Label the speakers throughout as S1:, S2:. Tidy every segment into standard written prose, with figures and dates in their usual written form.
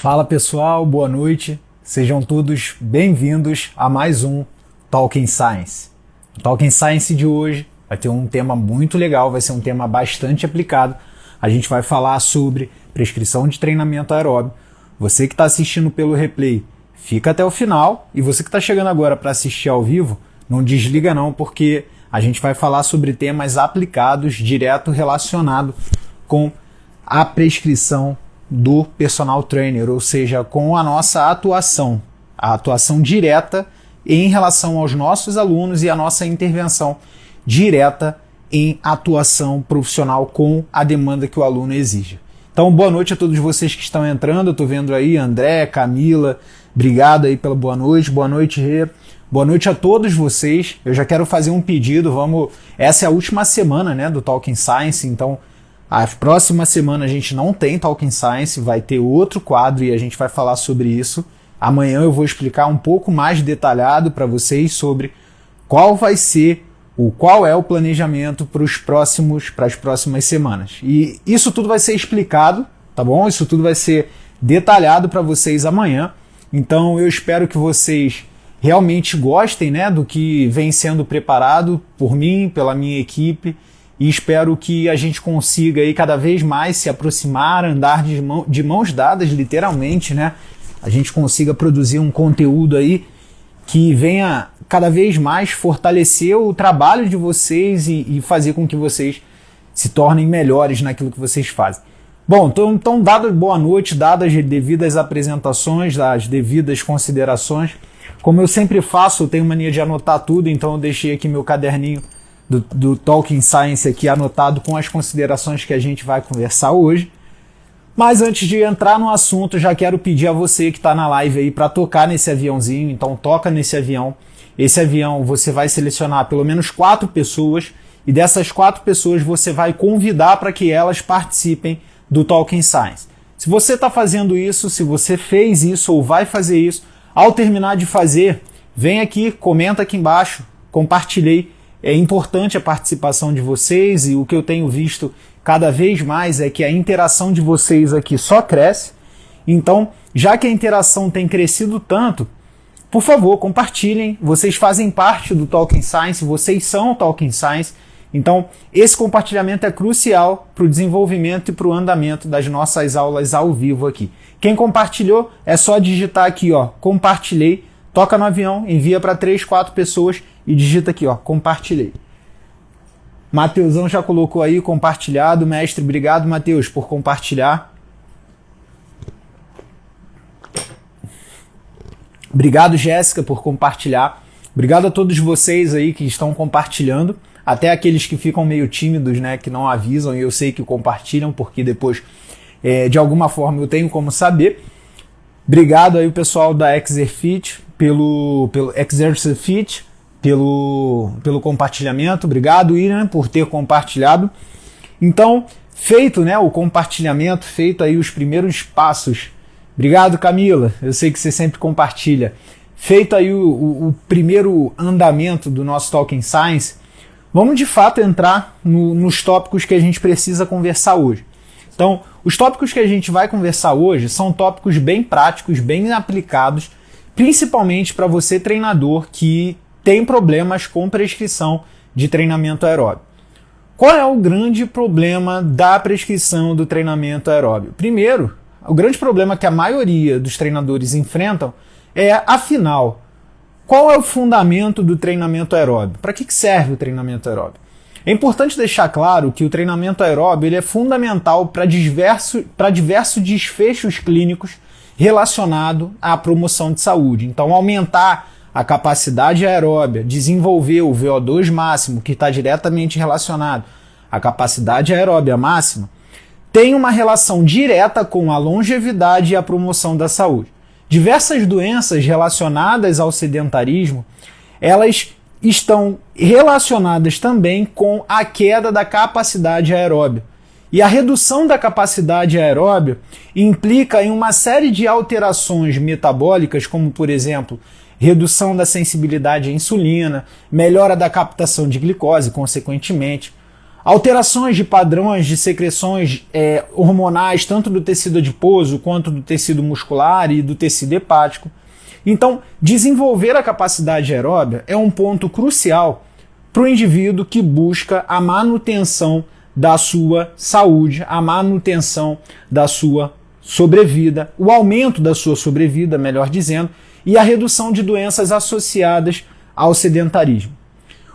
S1: Fala pessoal, boa noite, sejam todos bem-vindos a mais um Talking Science. O Talking Science de hoje vai ter um tema muito legal, vai ser um tema bastante aplicado. A gente vai falar sobre prescrição de treinamento aeróbio. Você que está assistindo pelo replay, fica até o final, e você que está chegando agora para assistir ao vivo, não desliga não, porque a gente vai falar sobre temas aplicados, direto relacionado com a prescrição do personal trainer, ou seja, com a nossa atuação, a atuação direta em relação aos nossos alunos e a nossa intervenção direta em atuação profissional com a demanda que o aluno exige. Então, boa noite a todos vocês que estão entrando. Eu estou vendo aí André, Camila, obrigado aí pela boa noite, Rê. Boa noite a todos vocês. Eu já quero fazer um pedido, essa é a última semana, né, do Talking Science, então a próxima semana a gente não tem Talking Science, vai ter outro quadro e a gente vai falar sobre isso. Amanhã eu vou explicar um pouco mais detalhado para vocês sobre qual é o planejamento para as próximas semanas. E isso tudo vai ser explicado, tá bom? Isso tudo vai ser detalhado para vocês amanhã. Então eu espero que vocês realmente gostem, né, do que vem sendo preparado por mim, pela minha equipe. E espero que a gente consiga aí cada vez mais se aproximar, andar de mãos dadas, literalmente, né? A gente consiga produzir um conteúdo aí que venha cada vez mais fortalecer o trabalho de vocês e fazer com que vocês se tornem melhores naquilo que vocês fazem. Bom, então dado boa noite, dadas as devidas apresentações, as devidas considerações, como eu sempre faço, eu tenho mania de anotar tudo, então eu deixei aqui meu caderninho do Talking Science aqui anotado com as considerações que a gente vai conversar hoje. Mas antes de entrar no assunto, já quero pedir a você que está na live aí para tocar nesse aviãozinho. Então toca nesse avião. Esse avião você vai selecionar pelo menos 4 pessoas e dessas 4 pessoas você vai convidar para que elas participem do Talking Science. Se você está fazendo isso, se você fez isso ou vai fazer isso, ao terminar de fazer, vem aqui, comenta aqui embaixo, compartilhei. É importante a participação de vocês e o que eu tenho visto cada vez mais é que a interação de vocês aqui só cresce. Então, já que a interação tem crescido tanto, por favor, compartilhem. Vocês fazem parte do Talking Science, vocês são o Talking Science. Então, esse compartilhamento é crucial para o desenvolvimento e para o andamento das nossas aulas ao vivo aqui. Quem compartilhou, é só digitar aqui, ó, compartilhei, toca no avião, envia para 3, 4 pessoas e digita aqui, ó, compartilhei. Mateusão já colocou aí compartilhado, mestre, obrigado, Mateus, por compartilhar. Obrigado, Jéssica, por compartilhar. Obrigado a todos vocês aí que estão compartilhando, até aqueles que ficam meio tímidos, né, que não avisam, e eu sei que compartilham, porque depois, de alguma forma, eu tenho como saber. Obrigado aí o pessoal da Exerfit, pelo Exercifit, pelo compartilhamento. Obrigado, Irã, por ter compartilhado. Então, feito, né, o compartilhamento, feito aí os primeiros passos. Obrigado, Camila, eu sei que você sempre compartilha. Feito aí o primeiro andamento do nosso Talking Science, vamos de fato entrar nos tópicos que a gente precisa conversar hoje. Então, os tópicos que a gente vai conversar hoje são tópicos bem práticos, bem aplicados, principalmente para você treinador que tem problemas com prescrição de treinamento aeróbio. Qual é o grande problema da prescrição do treinamento aeróbio? Primeiro, o grande problema que a maioria dos treinadores enfrentam é, afinal, qual é o fundamento do treinamento aeróbio? Para que serve o treinamento aeróbio? É importante deixar claro que o treinamento aeróbio ele é fundamental para diversos desfechos clínicos relacionados à promoção de saúde. Então, aumentar a capacidade aeróbia, desenvolver o VO2 máximo, que está diretamente relacionado à capacidade aeróbia máxima, tem uma relação direta com a longevidade e a promoção da saúde. Diversas doenças relacionadas ao sedentarismo, elas estão relacionadas também com a queda da capacidade aeróbia. E a redução da capacidade aeróbia implica em uma série de alterações metabólicas, como, por exemplo, redução da sensibilidade à insulina, melhora da captação de glicose, consequentemente, alterações de padrões de secreções hormonais, tanto do tecido adiposo quanto do tecido muscular e do tecido hepático. Então, desenvolver a capacidade aeróbia é um ponto crucial para o indivíduo que busca a manutenção da sua saúde, a manutenção da sua sobrevida, o aumento da sua sobrevida, melhor dizendo, e a redução de doenças associadas ao sedentarismo.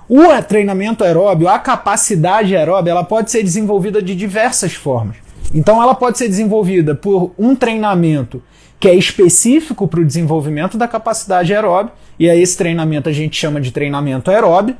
S1: O treinamento aeróbio, a capacidade aeróbia, ela pode ser desenvolvida de diversas formas. Então ela pode ser desenvolvida por um treinamento que é específico para o desenvolvimento da capacidade aeróbia, e a esse treinamento a gente chama de treinamento aeróbio,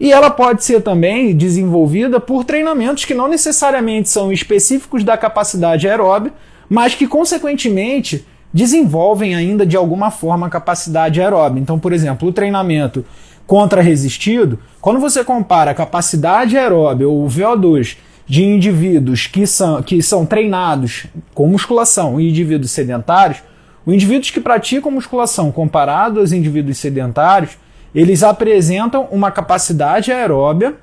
S1: e ela pode ser também desenvolvida por treinamentos que não necessariamente são específicos da capacidade aeróbia, mas que consequentemente desenvolvem ainda de alguma forma a capacidade aeróbia. Então, por exemplo, o treinamento contra-resistido, quando você compara a capacidade aeróbia ou o VO2 de indivíduos que são treinados com musculação e indivíduos sedentários, os indivíduos que praticam musculação comparado aos indivíduos sedentários, eles apresentam uma capacidade aeróbia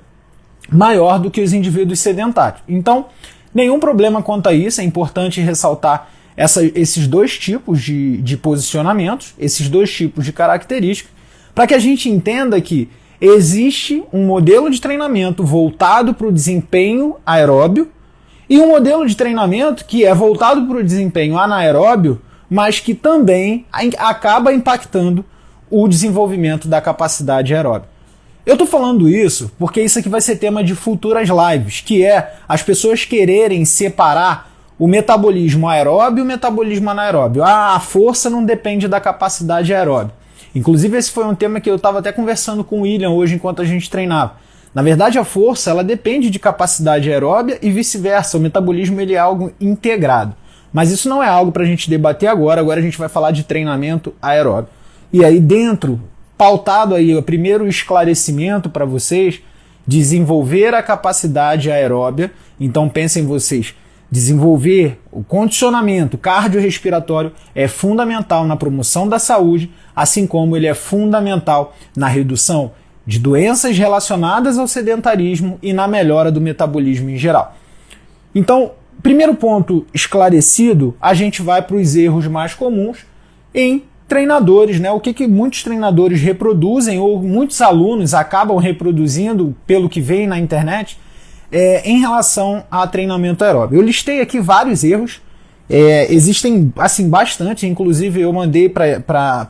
S1: maior do que os indivíduos sedentários. Então, nenhum problema quanto a isso, é importante ressaltar esses dois tipos de posicionamentos, esses dois tipos de características, para que a gente entenda que existe um modelo de treinamento voltado para o desempenho aeróbio e um modelo de treinamento que é voltado para o desempenho anaeróbio, mas que também acaba impactando o desenvolvimento da capacidade aeróbia. Eu estou falando isso porque isso aqui vai ser tema de futuras lives, que é as pessoas quererem separar o metabolismo aeróbio e o metabolismo anaeróbio. A força não depende da capacidade aeróbia. Inclusive esse foi um tema que eu estava até conversando com o William hoje enquanto a gente treinava. Na verdade a força ela depende de capacidade aeróbia e vice-versa, o metabolismo ele é algo integrado. Mas isso não é algo para a gente debater agora a gente vai falar de treinamento aeróbio. E aí dentro, pautado aí o primeiro esclarecimento para vocês, desenvolver a capacidade aeróbia, então pensem vocês, desenvolver o condicionamento cardiorrespiratório é fundamental na promoção da saúde, assim como ele é fundamental na redução de doenças relacionadas ao sedentarismo e na melhora do metabolismo em geral. Então, primeiro ponto esclarecido, a gente vai para os erros mais comuns em treinadores, né? O que muitos treinadores reproduzem ou muitos alunos acabam reproduzindo pelo que vem na internet em relação a treinamento aeróbio. Eu listei aqui vários erros, existem assim bastante, inclusive eu mandei para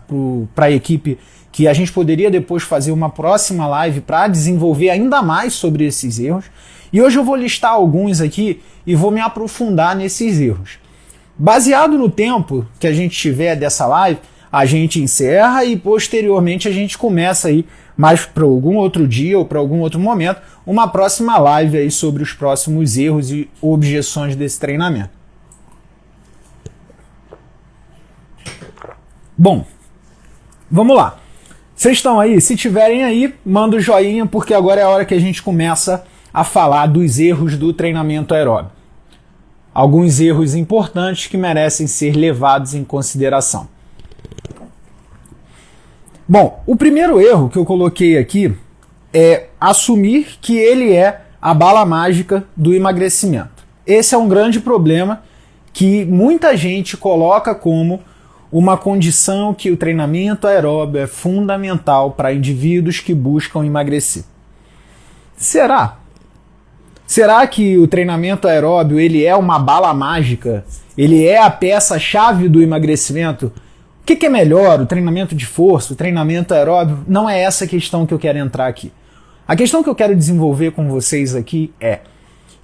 S1: a equipe que a gente poderia depois fazer uma próxima live para desenvolver ainda mais sobre esses erros, e hoje eu vou listar alguns aqui e vou me aprofundar nesses erros. Baseado no tempo que a gente tiver dessa live, a gente encerra e posteriormente a gente começa aí mais para algum outro dia ou para algum outro momento, uma próxima live aí sobre os próximos erros e objeções desse treinamento. Bom, vamos lá. Vocês estão aí? Se tiverem aí, manda o joinha, porque agora é a hora que a gente começa a falar dos erros do treinamento aeróbio. Alguns erros importantes que merecem ser levados em consideração. Bom, o primeiro erro que eu coloquei aqui é assumir que ele é a bala mágica do emagrecimento. Esse é um grande problema que muita gente coloca como uma condição que o treinamento aeróbio é fundamental para indivíduos que buscam emagrecer. Será? Será que o treinamento aeróbio ele é uma bala mágica? Ele é a peça-chave do emagrecimento? O que é melhor, o treinamento de força, o treinamento aeróbio? Não é essa a questão que eu quero entrar aqui. A questão que eu quero desenvolver com vocês aqui é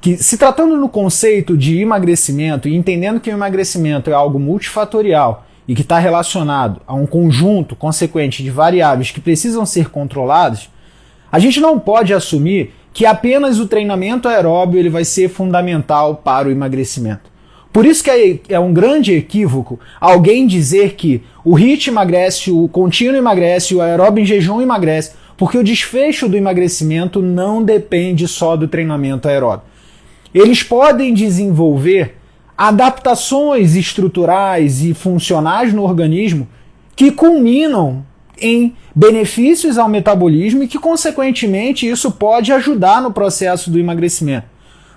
S1: que, se tratando no conceito de emagrecimento e entendendo que o emagrecimento é algo multifatorial e que está relacionado a um conjunto consequente de variáveis que precisam ser controladas, a gente não pode assumir que apenas o treinamento aeróbio ele vai ser fundamental para o emagrecimento. Por isso que é um grande equívoco alguém dizer que o HIIT emagrece, o contínuo emagrece, o aeróbio em jejum emagrece, porque o desfecho do emagrecimento não depende só do treinamento aeróbio. Eles podem desenvolver adaptações estruturais e funcionais no organismo que culminam em benefícios ao metabolismo e que, consequentemente, isso pode ajudar no processo do emagrecimento.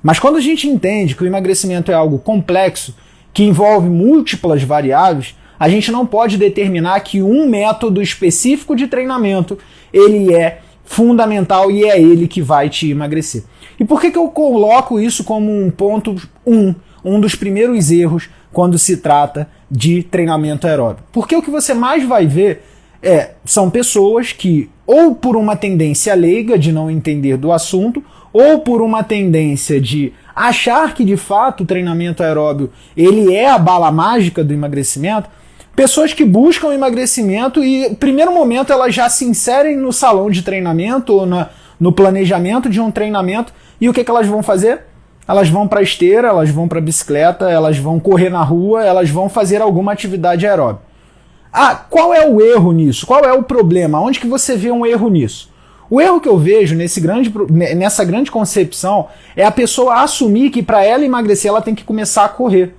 S1: Mas quando a gente entende que o emagrecimento é algo complexo, que envolve múltiplas variáveis, a gente não pode determinar que um método específico de treinamento ele é fundamental e é ele que vai te emagrecer. E por que eu coloco isso como um ponto um dos primeiros erros quando se trata de treinamento aeróbico? Porque o que você mais vai ver são pessoas que, ou por uma tendência leiga de não entender do assunto, ou por uma tendência de achar que de fato o treinamento aeróbio ele é a bala mágica do emagrecimento, pessoas que buscam emagrecimento e no primeiro momento elas já se inserem no salão de treinamento ou no planejamento de um treinamento e o que elas vão fazer? Elas vão para a esteira, elas vão para a bicicleta, elas vão correr na rua, elas vão fazer alguma atividade aeróbica. Qual é o erro nisso? Qual é o problema? Onde que você vê um erro nisso? O erro que eu vejo nessa grande concepção é a pessoa assumir que para ela emagrecer ela tem que começar a correr.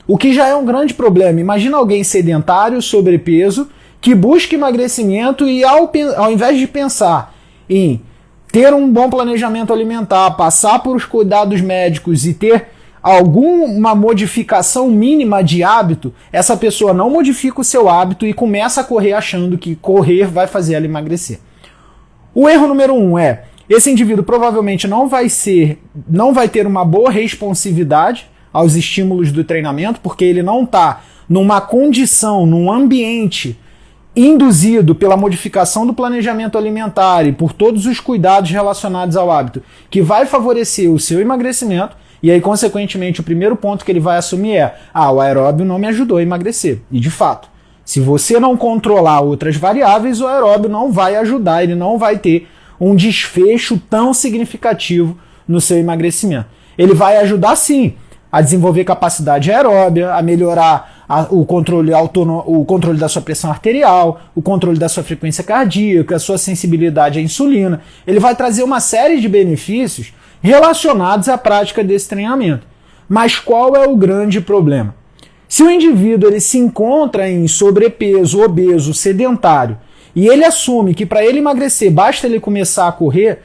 S1: O que já é um grande problema. Imagina alguém sedentário, sobrepeso, que busca emagrecimento e ao invés de pensar em ter um bom planejamento alimentar, passar por os cuidados médicos e ter alguma modificação mínima de hábito, essa pessoa não modifica o seu hábito e começa a correr achando que correr vai fazer ela emagrecer. O erro número 1 esse indivíduo provavelmente não vai ter uma boa responsividade aos estímulos do treinamento, porque ele não está numa condição, num ambiente induzido pela modificação do planejamento alimentar e por todos os cuidados relacionados ao hábito, que vai favorecer o seu emagrecimento, e aí, consequentemente, o primeiro ponto que ele vai assumir o aeróbio não me ajudou a emagrecer. E, de fato, se você não controlar outras variáveis, o aeróbio não vai ajudar, ele não vai ter um desfecho tão significativo no seu emagrecimento. Ele vai ajudar, sim, a desenvolver capacidade aeróbia, a melhorar o controle da sua pressão arterial, o controle da sua frequência cardíaca, a sua sensibilidade à insulina. Ele vai trazer uma série de benefícios relacionados à prática desse treinamento. Mas qual é o grande problema? Se o indivíduo ele se encontra em sobrepeso, obeso, sedentário, e ele assume que para ele emagrecer basta ele começar a correr,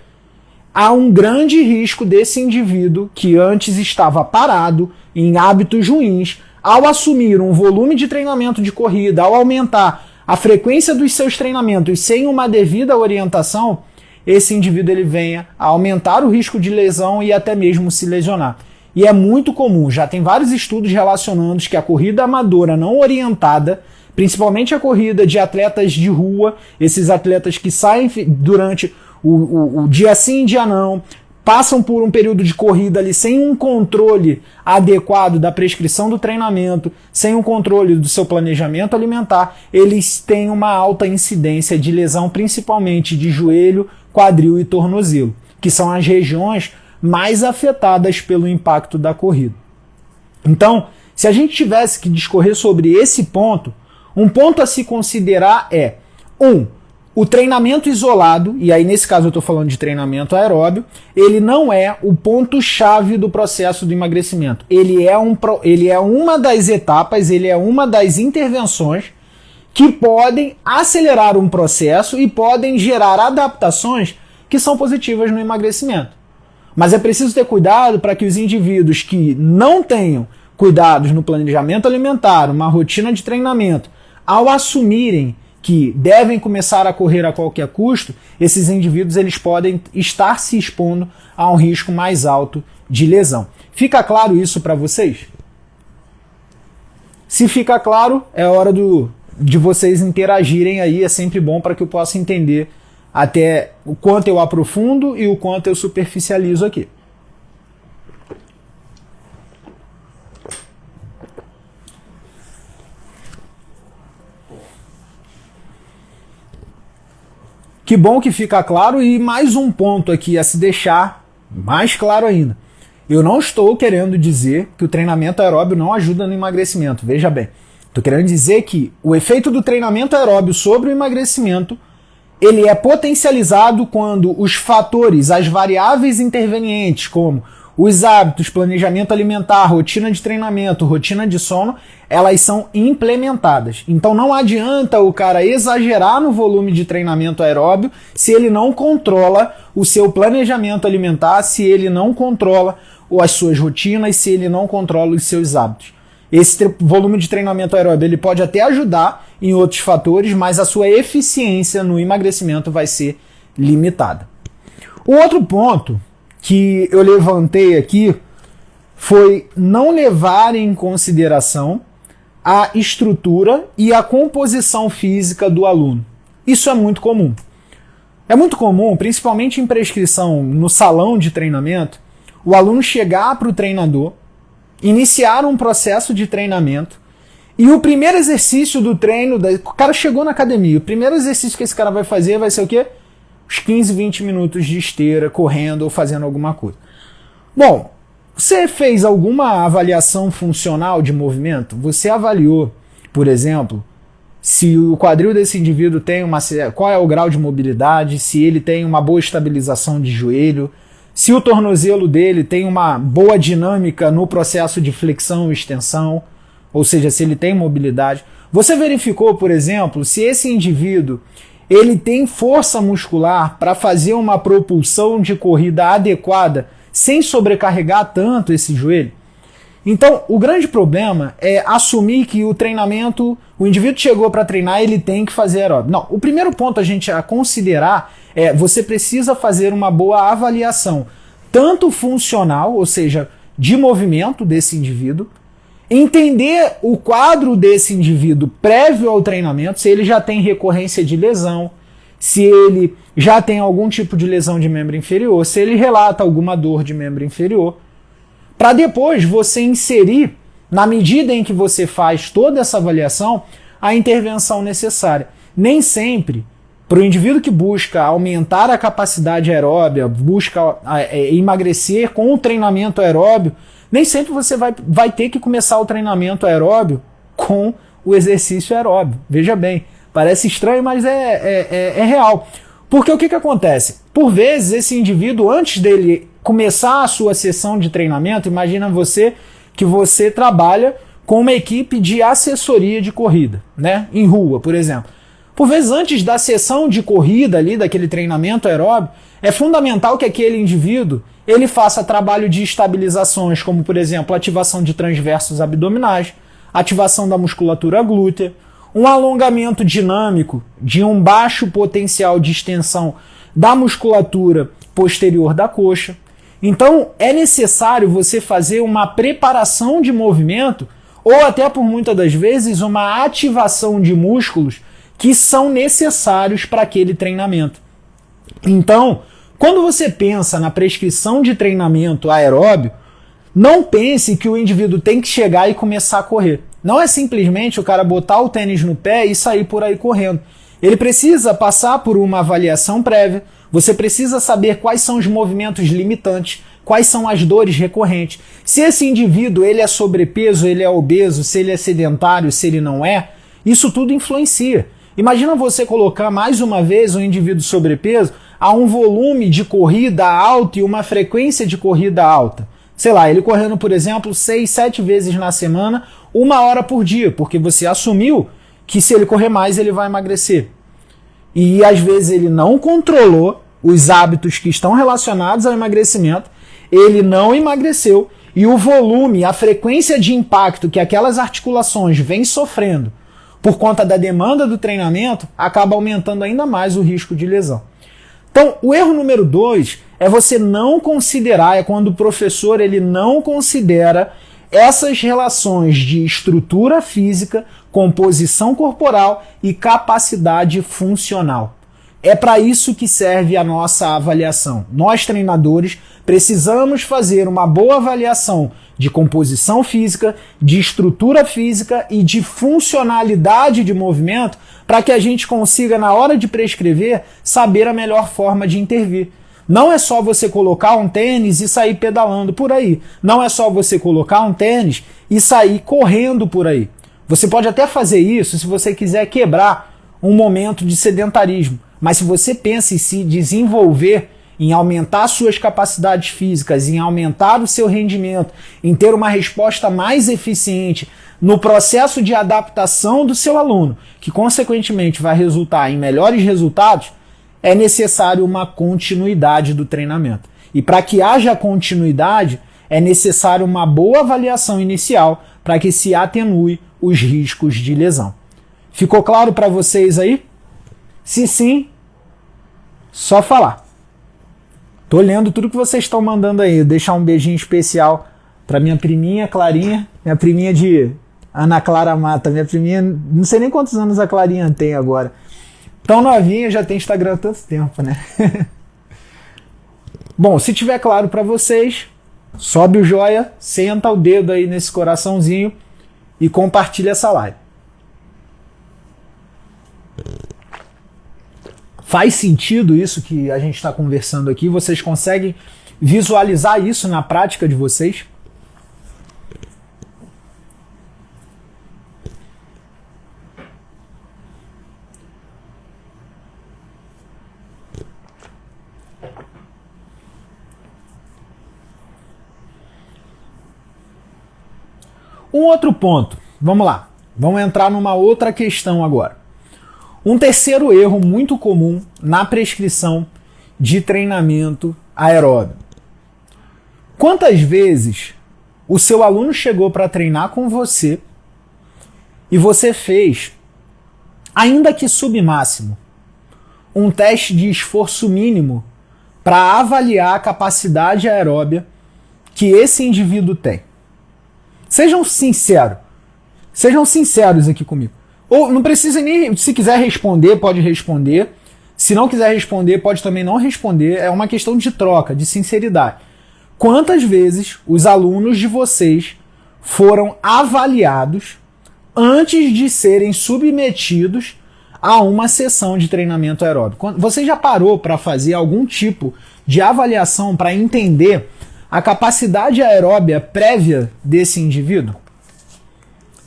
S1: há um grande risco desse indivíduo que antes estava parado em hábitos ruins, ao assumir um volume de treinamento de corrida, ao aumentar a frequência dos seus treinamentos sem uma devida orientação, esse indivíduo ele venha a aumentar o risco de lesão e até mesmo se lesionar. E é muito comum, já tem vários estudos relacionando que a corrida amadora não orientada, principalmente a corrida de atletas de rua, esses atletas que saem durante o dia sim, dia não, passam por um período de corrida ali sem um controle adequado da prescrição do treinamento, sem um controle do seu planejamento alimentar, eles têm uma alta incidência de lesão, principalmente de joelho, quadril e tornozelo, que são as regiões mais afetadas pelo impacto da corrida. Então, se a gente tivesse que discorrer sobre esse ponto, um ponto a se considerar o treinamento isolado, e aí nesse caso eu estou falando de treinamento aeróbio, ele não é o ponto-chave do processo do emagrecimento. Ele é uma das etapas, ele é uma das intervenções que podem acelerar um processo e podem gerar adaptações que são positivas no emagrecimento. Mas é preciso ter cuidado para que os indivíduos que não tenham cuidados no planejamento alimentar, uma rotina de treinamento, ao assumirem que devem começar a correr a qualquer custo, esses indivíduos eles podem estar se expondo a um risco mais alto de lesão. Fica claro isso para vocês? Se fica claro, é hora de vocês interagirem aí, é sempre bom para que eu possa entender até o quanto eu aprofundo e o quanto eu superficializo aqui. Que bom que fica claro, e mais um ponto aqui a se deixar mais claro ainda. Eu não estou querendo dizer que o treinamento aeróbio não ajuda no emagrecimento, veja bem. Estou querendo dizer que o efeito do treinamento aeróbio sobre o emagrecimento, ele é potencializado quando os fatores, as variáveis intervenientes, como os hábitos, planejamento alimentar, rotina de treinamento, rotina de sono, elas são implementadas. Então não adianta o cara exagerar no volume de treinamento aeróbio se ele não controla o seu planejamento alimentar, se ele não controla as suas rotinas, se ele não controla os seus hábitos. Esse volume de treinamento aeróbio ele pode até ajudar em outros fatores, mas a sua eficiência no emagrecimento vai ser limitada. O outro ponto que eu levantei aqui foi não levar em consideração a estrutura e a composição física do aluno. Isso é muito comum. É muito comum, principalmente em prescrição no salão de treinamento, o aluno chegar para o treinador, iniciar um processo de treinamento e o primeiro exercício do treino, o cara chegou na academia, o primeiro exercício que esse cara vai fazer vai ser o quê? Os 15, 20 minutos de esteira, correndo ou fazendo alguma coisa. Bom, você fez alguma avaliação funcional de movimento? Você avaliou, por exemplo, se o quadril desse indivíduo tem qual é o grau de mobilidade, se ele tem uma boa estabilização de joelho, se o tornozelo dele tem uma boa dinâmica no processo de flexão e extensão, ou seja, se ele tem mobilidade. Você verificou, por exemplo, se esse indivíduo ele tem força muscular para fazer uma propulsão de corrida adequada sem sobrecarregar tanto esse joelho? Então, o grande problema é assumir que o treinamento, o indivíduo chegou para treinar, ele tem que fazer aeróbio. Não, o primeiro ponto a considerar é você precisa fazer uma boa avaliação, tanto funcional, ou seja, de movimento desse indivíduo, entender o quadro desse indivíduo prévio ao treinamento, se ele já tem recorrência de lesão, se ele já tem algum tipo de lesão de membro inferior, se ele relata alguma dor de membro inferior, para depois você inserir, na medida em que você faz toda essa avaliação, a intervenção necessária. Nem sempre, para o indivíduo que busca aumentar a capacidade aeróbia, busca emagrecer com o treinamento aeróbio, nem sempre você vai ter que começar o treinamento aeróbio com o exercício aeróbio. Veja bem, parece estranho, mas é real. Porque o que acontece? Por vezes, esse indivíduo, antes dele começar a sua sessão de treinamento, imagina você que você trabalha com uma equipe de assessoria de corrida, né? Em rua, por exemplo. Por vezes, antes da sessão de corrida ali, daquele treinamento aeróbio, é fundamental que aquele indivíduo ele faça trabalho de estabilizações, como, por exemplo, ativação de transversos abdominais, ativação da musculatura glútea, um alongamento dinâmico de um baixo potencial de extensão da musculatura posterior da coxa. Então, é necessário você fazer uma preparação de movimento ou até, por muitas das vezes, uma ativação de músculos que são necessários para aquele treinamento. Então, quando você pensa na prescrição de treinamento aeróbio, não pense que o indivíduo tem que chegar e começar a correr. Não é simplesmente o cara botar o tênis no pé e sair por aí correndo. Ele precisa passar por uma avaliação prévia, você precisa saber quais são os movimentos limitantes, quais são as dores recorrentes. Se esse indivíduo ele é sobrepeso, ele é obeso, se ele é sedentário, se ele não é, isso tudo influencia. Imagina você colocar mais uma vez um indivíduo sobrepeso a um volume de corrida alto e uma frequência de corrida alta. Sei lá, ele correndo, por exemplo, 6, 7 vezes na semana, 1 hora por dia, porque você assumiu que se ele correr mais, ele vai emagrecer. E às vezes ele não controlou os hábitos que estão relacionados ao emagrecimento, ele não emagreceu e o volume, a frequência de impacto que aquelas articulações vêm sofrendo por conta da demanda do treinamento acaba aumentando ainda mais o risco de lesão. Então, o erro número 2 é você não considerar, é quando o professor ele não considera essas relações de estrutura física, composição corporal e capacidade funcional. É para isso que serve a nossa avaliação. Nós, treinadores, precisamos fazer uma boa avaliação de composição física, de estrutura física e de funcionalidade de movimento para que a gente consiga, na hora de prescrever, saber a melhor forma de intervir. Não é só você colocar um tênis e sair pedalando por aí. Não é só você colocar um tênis e sair correndo por aí. Você pode até fazer isso se você quiser quebrar um momento de sedentarismo. Mas se você pensa em se desenvolver em aumentar suas capacidades físicas, em aumentar o seu rendimento, em ter uma resposta mais eficiente no processo de adaptação do seu aluno, que consequentemente vai resultar em melhores resultados, é necessário uma continuidade do treinamento. E para que haja continuidade, é necessário uma boa avaliação inicial para que se atenue os riscos de lesão. Ficou claro para vocês aí? Se sim, só falar. Tô lendo tudo que vocês estão mandando aí. Deixar um beijinho especial para minha priminha Clarinha, minha priminha de Ana Clara Mata, minha priminha, não sei nem quantos anos a Clarinha tem agora. Tão novinha, já tem Instagram há tanto tempo, né? Bom, se tiver claro para vocês, sobe o joia, senta o dedo aí nesse coraçãozinho e compartilha essa live. Faz sentido isso que a gente está conversando aqui? Vocês conseguem visualizar isso na prática de vocês? Um outro ponto, vamos lá, vamos entrar numa outra questão agora. Um terceiro erro muito comum na prescrição de treinamento aeróbio. Quantas vezes o seu aluno chegou para treinar com você e você fez, ainda que submáximo, um teste de esforço mínimo para avaliar a capacidade aeróbia que esse indivíduo tem? Sejam sinceros aqui comigo. Ou não precisa nem, se quiser responder, pode responder. Se não quiser responder, pode também não responder. É uma questão de troca, de sinceridade. Quantas vezes os alunos de vocês foram avaliados antes de serem submetidos a uma sessão de treinamento aeróbico? Você já parou para fazer algum tipo de avaliação para entender a capacidade aeróbia prévia desse indivíduo?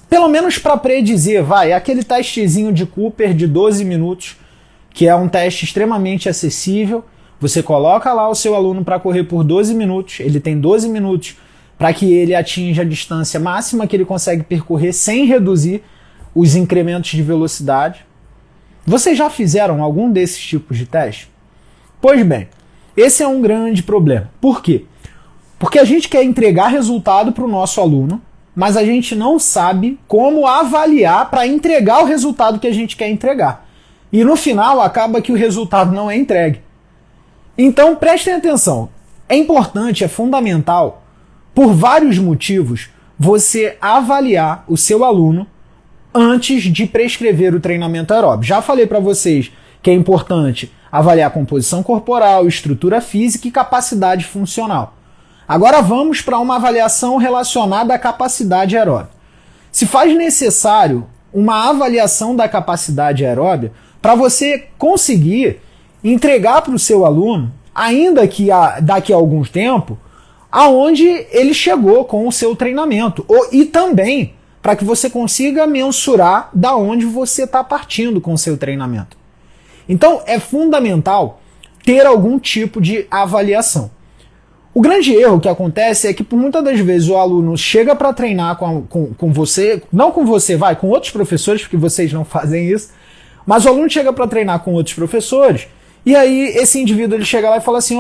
S1: Pelo menos para predizer, aquele testezinho de Cooper de 12 minutos, que é um teste extremamente acessível. Você coloca lá o seu aluno para correr por 12 minutos, ele tem 12 minutos para que ele atinja a distância máxima que ele consegue percorrer sem reduzir os incrementos de velocidade. Vocês já fizeram algum desses tipos de teste? Pois bem, esse é um grande problema. Por quê? Porque a gente quer entregar resultado para o nosso aluno, mas a gente não sabe como avaliar para entregar o resultado que a gente quer entregar. E no final acaba que o resultado não é entregue. Então prestem atenção. É importante, é fundamental, por vários motivos, você avaliar o seu aluno antes de prescrever o treinamento aeróbico. Já falei para vocês que é importante avaliar composição corporal, estrutura física e capacidade funcional. Agora vamos para uma avaliação relacionada à capacidade aeróbica. Se faz necessário uma avaliação da capacidade aeróbica para você conseguir entregar para o seu aluno, ainda que daqui a algum tempo, aonde ele chegou com o seu treinamento. E também para que você consiga mensurar da onde você está partindo com o seu treinamento. Então é fundamental ter algum tipo de avaliação. O grande erro que acontece é que por muitas das vezes o aluno chega para treinar com você, não com você, com outros professores, porque vocês não fazem isso, mas o aluno chega para treinar com outros professores, e aí esse indivíduo ele chega lá e fala assim,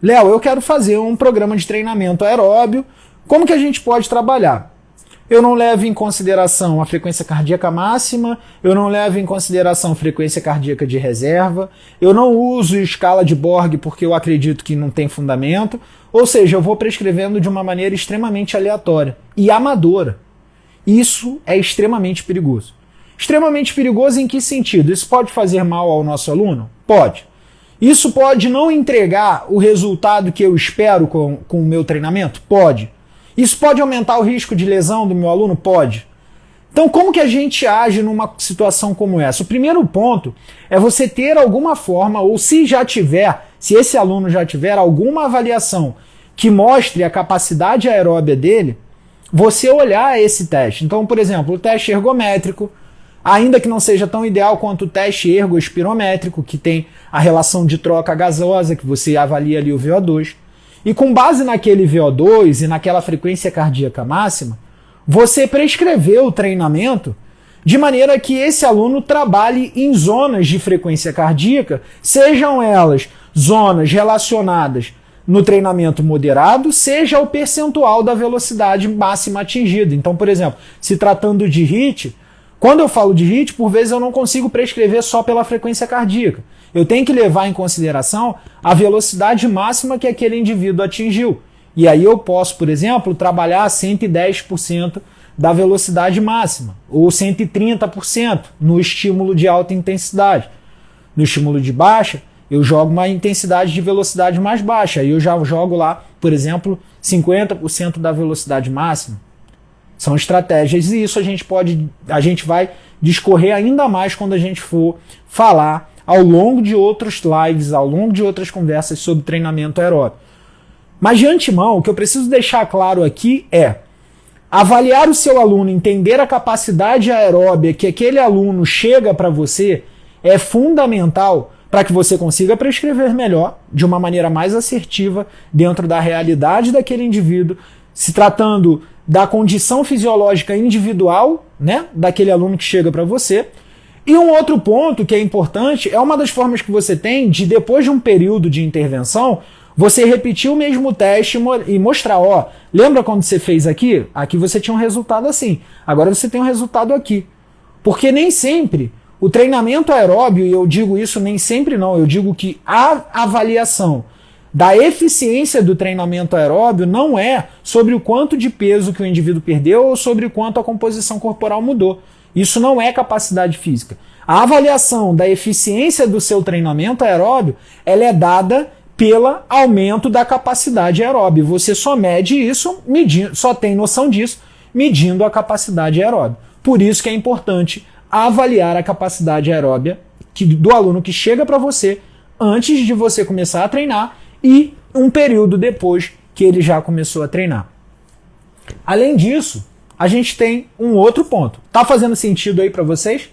S1: Léo, eu quero fazer um programa de treinamento aeróbio, como que a gente pode trabalhar? Eu não levo em consideração a frequência cardíaca máxima, eu não levo em consideração frequência cardíaca de reserva, eu não uso escala de Borg porque eu acredito que não tem fundamento, ou seja, eu vou prescrevendo de uma maneira extremamente aleatória e amadora. Isso é extremamente perigoso. Extremamente perigoso em que sentido? Isso pode fazer mal ao nosso aluno? Pode. Isso pode não entregar o resultado que eu espero com o meu treinamento? Pode. Isso pode aumentar o risco de lesão do meu aluno? Pode. Então, como que a gente age numa situação como essa? O primeiro ponto é você ter alguma forma, ou se esse aluno já tiver alguma avaliação que mostre a capacidade aeróbia dele, você olhar esse teste. Então, por exemplo, o teste ergométrico, ainda que não seja tão ideal quanto o teste ergospirométrico, que tem a relação de troca gasosa, que você avalia ali o VO2. E com base naquele VO2 e naquela frequência cardíaca máxima, você prescreveu o treinamento de maneira que esse aluno trabalhe em zonas de frequência cardíaca, sejam elas zonas relacionadas no treinamento moderado, seja o percentual da velocidade máxima atingida. Então, por exemplo, se tratando de HIIT, quando eu falo de HIIT, por vezes eu não consigo prescrever só pela frequência cardíaca. Eu tenho que levar em consideração a velocidade máxima que aquele indivíduo atingiu. E aí eu posso, por exemplo, trabalhar 110% da velocidade máxima, ou 130% no estímulo de alta intensidade. No estímulo de baixa, eu jogo uma intensidade de velocidade mais baixa, aí eu já jogo lá, por exemplo, 50% da velocidade máxima. São estratégias e isso a gente vai discorrer ainda mais quando a gente for falar ao longo de outros lives, ao longo de outras conversas sobre treinamento aeróbico. Mas de antemão, o que eu preciso deixar claro aqui é avaliar o seu aluno, entender a capacidade aeróbica que aquele aluno chega para você é fundamental para que você consiga prescrever melhor, de uma maneira mais assertiva, dentro da realidade daquele indivíduo, se tratando da condição fisiológica individual, né, daquele aluno que chega para você. E um outro ponto que é importante é uma das formas que você tem de, depois de um período de intervenção, você repetir o mesmo teste e mostrar, ó, lembra quando você fez aqui? Aqui você tinha um resultado assim, agora você tem um resultado aqui. Porque nem sempre o treinamento aeróbio, e eu digo isso nem sempre não, eu digo que a avaliação da eficiência do treinamento aeróbio não é sobre o quanto de peso que o indivíduo perdeu ou sobre o quanto a composição corporal mudou. Isso não é capacidade física. A avaliação da eficiência do seu treinamento aeróbio, ela é dada pelo aumento da capacidade aeróbia. Você só mede isso, só tem noção disso, medindo a capacidade aeróbia. Por isso que é importante avaliar a capacidade aeróbia do aluno que chega para você antes de você começar a treinar e um período depois que ele já começou a treinar. Além disso, a gente tem um outro ponto. Tá fazendo sentido aí para vocês?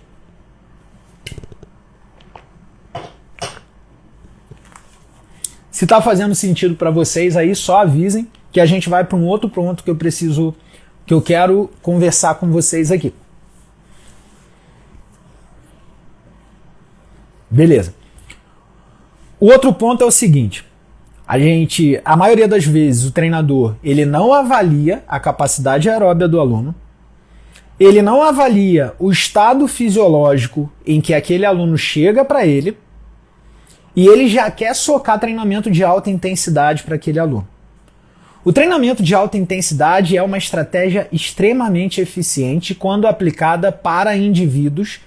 S1: Se tá fazendo sentido para vocês aí, só avisem que a gente vai para um outro ponto que eu quero conversar com vocês aqui. Beleza. O outro ponto é o seguinte: a maioria das vezes o treinador, ele não avalia a capacidade aeróbia do aluno, ele não avalia o estado fisiológico em que aquele aluno chega para ele, e ele já quer socar treinamento de alta intensidade para aquele aluno. O treinamento de alta intensidade é uma estratégia extremamente eficiente quando aplicada para indivíduos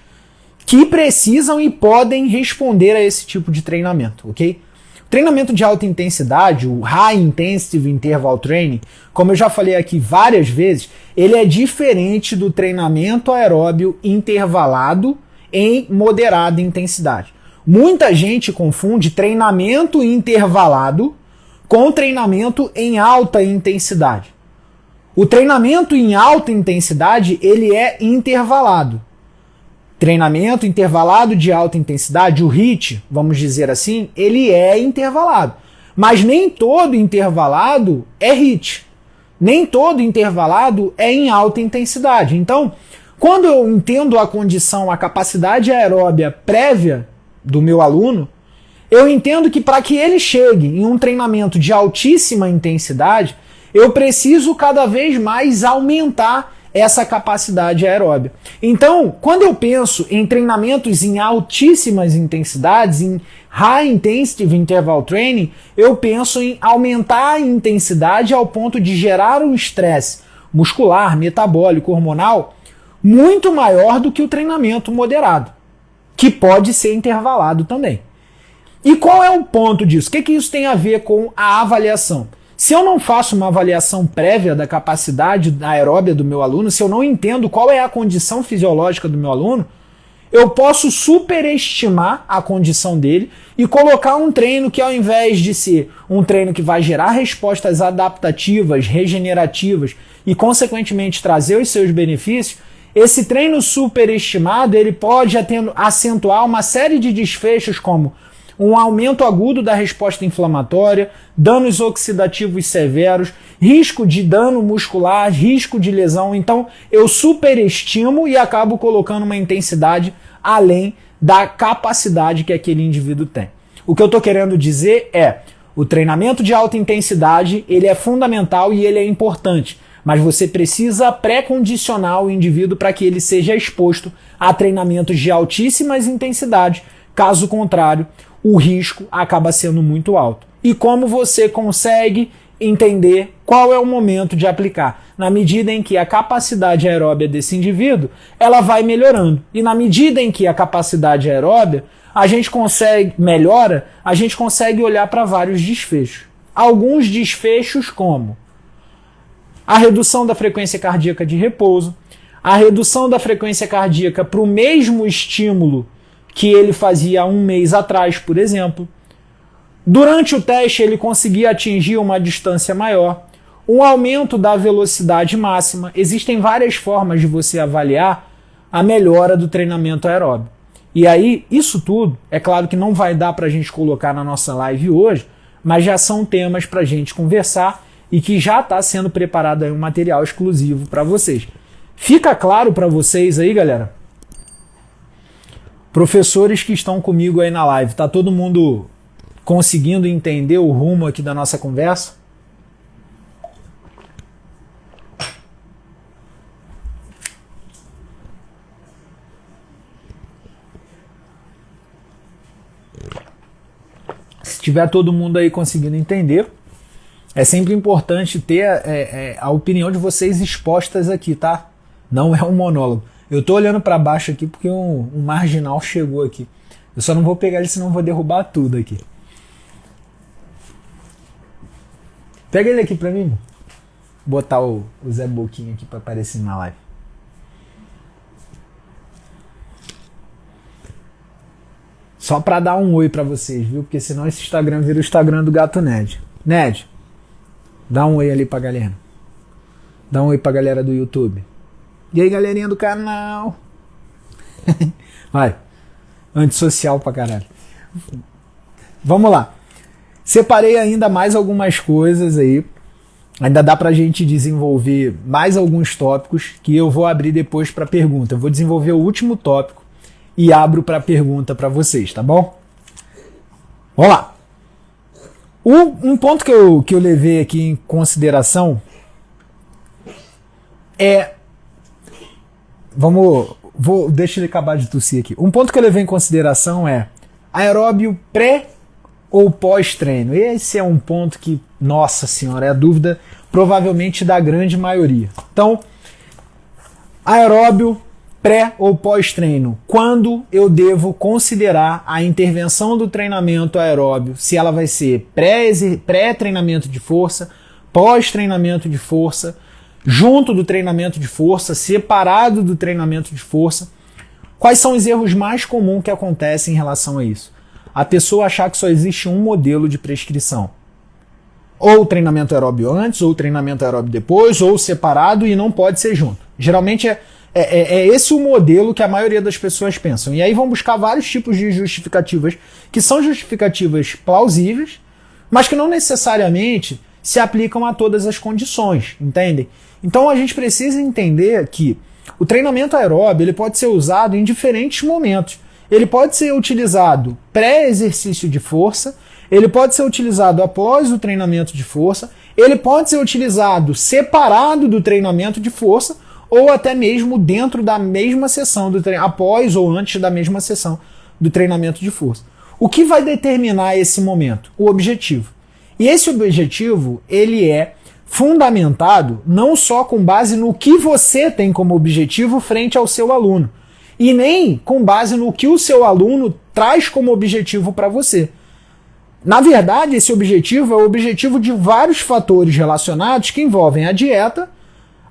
S1: que precisam e podem responder a esse tipo de treinamento, ok? O treinamento de alta intensidade, o High Intensive Interval Training, como eu já falei aqui várias vezes, ele é diferente do treinamento aeróbio intervalado em moderada intensidade. Muita gente confunde treinamento intervalado com treinamento em alta intensidade. O treinamento em alta intensidade, ele é intervalado. Treinamento intervalado de alta intensidade, o HIIT, vamos dizer assim, ele é intervalado. Mas nem todo intervalado é HIIT. Nem todo intervalado é em alta intensidade. Então, quando eu entendo a condição, a capacidade aeróbia prévia do meu aluno, eu entendo que para que ele chegue em um treinamento de altíssima intensidade, eu preciso cada vez mais aumentar essa capacidade aeróbia. Então, quando eu penso em treinamentos em altíssimas intensidades, em High Intensive Interval Training, eu penso em aumentar a intensidade ao ponto de gerar um estresse muscular, metabólico, hormonal, muito maior do que o treinamento moderado, que pode ser intervalado também. E qual é o ponto disso? O que isso tem a ver com a avaliação? Se eu não faço uma avaliação prévia da capacidade aeróbia do meu aluno, se eu não entendo qual é a condição fisiológica do meu aluno, eu posso superestimar a condição dele e colocar um treino que, ao invés de ser um treino que vai gerar respostas adaptativas, regenerativas e, consequentemente, trazer os seus benefícios, Esse treino superestimado, ele pode acentuar uma série de desfechos como um aumento agudo da resposta inflamatória, danos oxidativos severos, risco de dano muscular, risco de lesão. Então eu superestimo e acabo colocando uma intensidade além da capacidade que aquele indivíduo tem. O que eu estou querendo dizer é, o treinamento de alta intensidade, ele é fundamental e ele é importante, mas você precisa pré-condicionar o indivíduo para que ele seja exposto a treinamentos de altíssimas intensidades. Caso contrário, o risco acaba sendo muito alto. E como você consegue entender qual é o momento de aplicar? Na medida em que a capacidade aeróbia desse indivíduo, ela vai melhorando. E na medida em que a capacidade aeróbia melhora, a gente consegue olhar para vários desfechos. Alguns desfechos como a redução da frequência cardíaca de repouso, a redução da frequência cardíaca para o mesmo estímulo que ele fazia há um mês atrás, por exemplo. Durante o teste ele conseguia atingir uma distância maior, um aumento da velocidade máxima. Existem várias formas de você avaliar a melhora do treinamento aeróbio. E aí, isso tudo, é claro que não vai dar para a gente colocar na nossa live hoje, mas já são temas para a gente conversar e que já está sendo preparado aí um material exclusivo para vocês. Fica claro para vocês aí, galera? Professores que estão comigo aí na live, tá todo mundo conseguindo entender o rumo aqui da nossa conversa? Se tiver todo mundo aí conseguindo entender, é sempre importante ter a opinião de vocês expostas aqui, tá? Não é um monólogo. Eu tô olhando para baixo aqui porque um marginal chegou aqui. Eu só não vou pegar ele, senão vou derrubar tudo aqui. Pega ele aqui pra mim. Vou botar o Zé Boquinha aqui para aparecer na live. Só para dar um oi para vocês, viu? Porque senão esse Instagram vira o Instagram do Gato Ned. Ned, dá um oi ali pra galera. Dá um oi pra galera do YouTube. E aí, galerinha do canal? Vai. Antissocial pra caralho. Vamos lá. Separei ainda mais algumas coisas aí. Ainda dá pra gente desenvolver mais alguns tópicos que eu vou abrir depois pra pergunta. Eu vou desenvolver o último tópico e abro pra pergunta pra vocês, tá bom? Vamos lá. Um ponto que eu levei aqui em consideração é... Deixa ele acabar de tossir aqui. Um ponto que eu levei em consideração é aeróbio pré ou pós-treino. Esse é um ponto que, nossa senhora, é a dúvida provavelmente da grande maioria. Então, aeróbio pré ou pós-treino. Quando eu devo considerar a intervenção do treinamento aeróbio? Se ela vai ser pré-treinamento de força, pós-treinamento de força, junto do treinamento de força, separado do treinamento de força. Quais são os erros mais comuns que acontecem em relação a isso? A pessoa achar que só existe um modelo de prescrição. Ou treinamento aeróbio antes, ou treinamento aeróbio depois, ou separado e não pode ser junto. Geralmente é esse o modelo que a maioria das pessoas pensam. E aí vão buscar vários tipos de justificativas, que são justificativas plausíveis, mas que não necessariamente se aplicam a todas as condições, entendem? Então a gente precisa entender que o treinamento aeróbio ele pode ser usado em diferentes momentos. Ele pode ser utilizado pré-exercício de força, ele pode ser utilizado após o treinamento de força, ele pode ser utilizado separado do treinamento de força ou até mesmo dentro da mesma sessão, após ou antes da mesma sessão do treinamento de força. O que vai determinar esse momento? O objetivo. E esse objetivo, ele é fundamentado não só com base no que você tem como objetivo frente ao seu aluno, e nem com base no que o seu aluno traz como objetivo para você. Na verdade, esse objetivo é o objetivo de vários fatores relacionados que envolvem a dieta,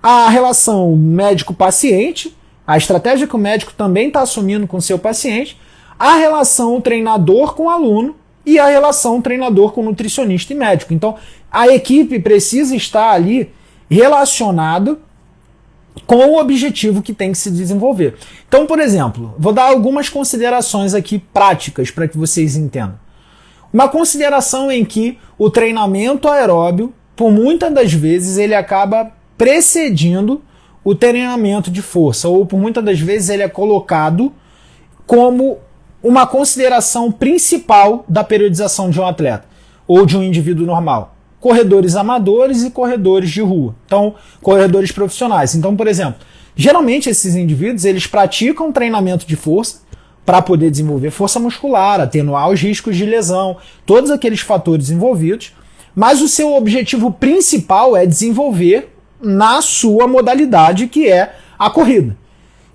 S1: a relação médico-paciente, a estratégia que o médico também está assumindo com o seu paciente, a relação treinador com o aluno, e a relação treinador com nutricionista e médico. Então, a equipe precisa estar ali relacionada com o objetivo que tem que se desenvolver. Então, por exemplo, vou dar algumas considerações aqui práticas para que vocês entendam. Uma consideração em que o treinamento aeróbio, por muitas das vezes, ele acaba precedindo o treinamento de força, ou por muitas das vezes ele é colocado como uma consideração principal da periodização de um atleta ou de um indivíduo normal. Corredores amadores e corredores de rua. Então, corredores profissionais. Então, por exemplo, geralmente esses indivíduos, eles praticam treinamento de força para poder desenvolver força muscular, atenuar os riscos de lesão, todos aqueles fatores envolvidos, mas o seu objetivo principal é desenvolver na sua modalidade, que é a corrida.